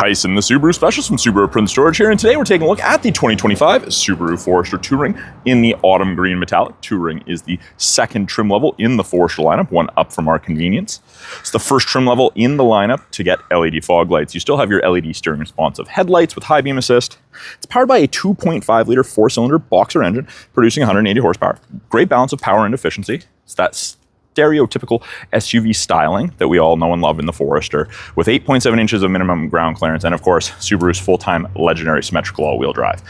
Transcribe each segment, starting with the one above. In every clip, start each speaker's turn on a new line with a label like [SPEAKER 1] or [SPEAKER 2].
[SPEAKER 1] Tyson, the Subaru specialist from Subaru Print Storage here, and today we're taking a look at the 2025 Subaru Forester Touring in the autumn green metallic. Touring is the second trim level in the Forester lineup, one up from our convenience. It's the first trim level in the lineup to get LED fog lights. You still have your LED steering responsive headlights with high beam assist. It's powered by a 2.5 liter four-cylinder boxer engine producing 180 horsepower. Great balance of power and efficiency. It's that stereotypical SUV styling that we all know and love in the Forester, with 8.7 inches of minimum ground clearance and, of course, Subaru's full-time legendary symmetrical all-wheel drive.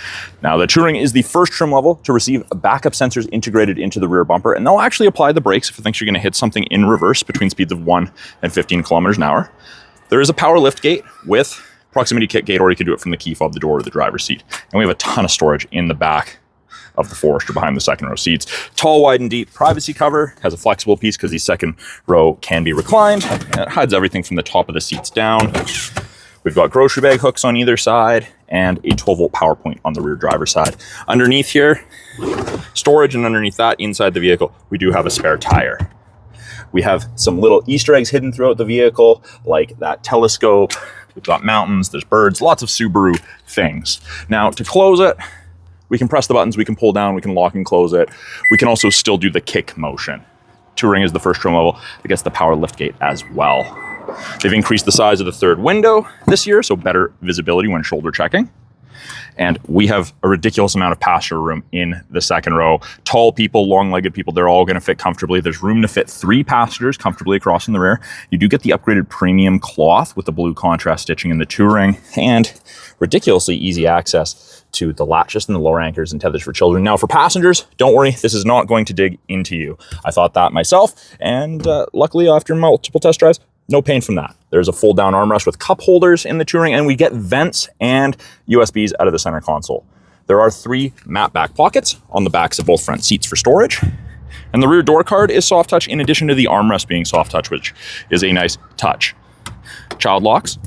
[SPEAKER 1] Now, the Touring is the first trim level to receive backup sensors integrated into the rear bumper, and they'll actually apply the brakes if it thinks you're going to hit something in reverse between speeds of 1 and 15 kilometers an hour. There is a power liftgate with proximity kick gate, or you can do it from the key fob, the door, or the driver's seat. And we have a ton of storage in the back of the Forester behind the second row seats. Tall, wide, and deep privacy cover. Has a flexible piece because the second row can be reclined. And it hides everything from the top of the seats down. We've got grocery bag hooks on either side and a 12-volt power point on the rear driver's side. Underneath here, storage, and underneath that, inside the vehicle, we do have a spare tire. We have some little Easter eggs hidden throughout the vehicle, like that telescope. We've got mountains, there's birds, lots of Subaru things. Now, to close it, we can press the buttons, we can pull down, we can lock and close it. We can also still do the kick motion. Touring is the first trim level that gets the power liftgate as well. They've increased the size of the third window this year, so better visibility when shoulder checking. And we have a ridiculous amount of passenger room in the second row. Tall people, long-legged people, they're all gonna fit comfortably. There's room to fit 3 passengers comfortably across in the rear. You do get the upgraded premium cloth with the blue contrast stitching in the Touring, and ridiculously easy access to the latches and the lower anchors and tethers for children. Now for passengers, don't worry, this is not going to dig into you. I thought that myself, and luckily after multiple test drives, no pain from that. There's a fold down armrest with cup holders in the Touring, and we get vents and USBs out of the center console. There are 3 matte back pockets on the backs of both front seats for storage. And the rear door card is soft touch in addition to the armrest being soft touch, which is a nice touch. Child locks.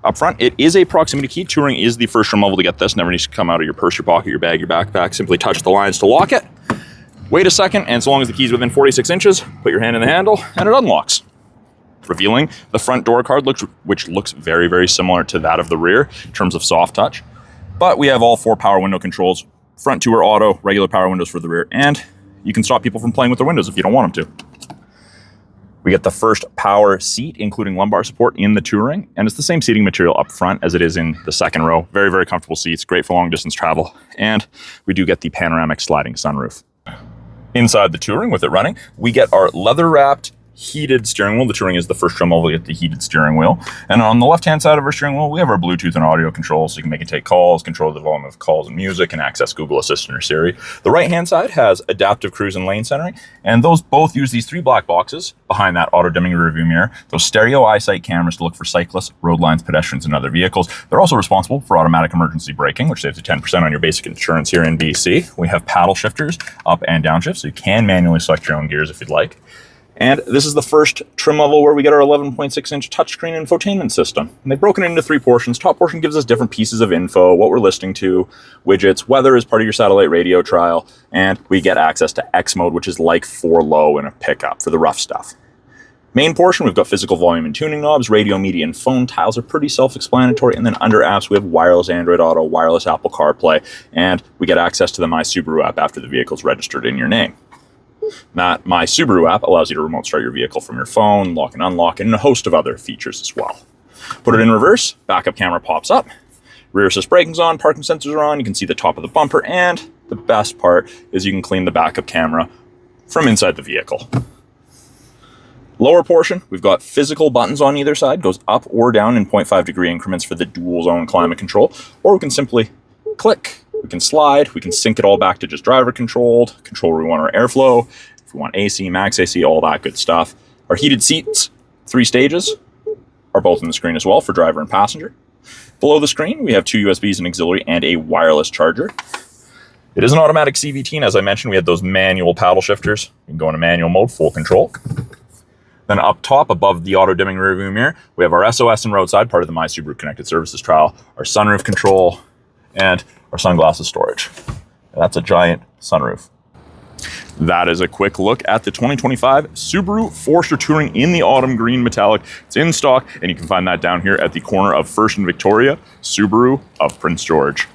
[SPEAKER 1] Up front, it is a proximity key. Touring is the first trim level to get this. Never needs to come out of your purse, your pocket, your bag, your backpack. Simply touch the lines to lock it. Wait a second, and so long as the key's within 46 inches, put your hand in the handle, and it unlocks. Revealing the front door card, which looks very, very similar to that of the rear in terms of soft touch. But we have all 4 power window controls. Front 2 are auto, regular power windows for the rear, and you can stop people from playing with their windows if you don't want them to. We get the first power seat, including lumbar support in the Touring, and it's the same seating material up front as it is in the second row. Very, very comfortable seats, great for long distance travel, and we do get the panoramic sliding sunroof. Inside the Touring, with it running, we get our leather-wrapped heated steering wheel. The Touring is the first trim level to get the heated steering wheel. And on the left-hand side of our steering wheel, we have our Bluetooth and audio controls, so you can make and take calls, control the volume of calls and music, and access Google Assistant or Siri. The right-hand side has adaptive cruise and lane centering, and those both use these 3 black boxes behind that auto-dimming rearview mirror, those stereo EyeSight cameras to look for cyclists, road lines, pedestrians, and other vehicles. They're also responsible for automatic emergency braking, which saves you 10% on your basic insurance here in BC. We have paddle shifters, up and down shifts, so you can manually select your own gears if you'd like. And this is the first trim level where we get our 11.6-inch touchscreen infotainment system. And they've broken it into 3 portions. Top portion gives us different pieces of info, what we're listening to, widgets, weather is part of your satellite radio trial, and we get access to X mode, which is like 4 low in a pickup for the rough stuff. Main portion, we've got physical volume and tuning knobs, radio, media, and phone tiles are pretty self-explanatory. And then under apps, we have wireless Android Auto, wireless Apple CarPlay, and we get access to the My Subaru app after the vehicle's registered in your name. That My Subaru app allows you to remote start your vehicle from your phone, lock and unlock, and a host of other features as well. Put it in reverse, backup camera pops up, rear assist braking's on, parking sensors are on, you can see the top of the bumper, and the best part is you can clean the backup camera from inside the vehicle. Lower portion, we've got physical buttons on either side, goes up or down in 0.5 degree increments for the dual zone climate control, or we can simply click. We can slide, we can sync it all back to just driver controlled, control where we want our airflow, if we want AC, max AC, all that good stuff. Our heated seats, 3 stages, are both on the screen as well for driver and passenger. Below the screen, we have 2 USBs, an auxiliary, and a wireless charger. It is an automatic CVT, and as I mentioned, we had those manual paddle shifters. You can go into manual mode, full control. Then up top, above the auto-dimming rearview mirror, we have our SOS and roadside, part of the My Subaru Connected Services trial, our sunroof control, and our sunglasses storage. And that's a giant sunroof. That is a quick look at the 2025 Subaru Forester Touring in the autumn green metallic. It's in stock, and you can find that down here at the corner of First and Victoria, Subaru of Prince George.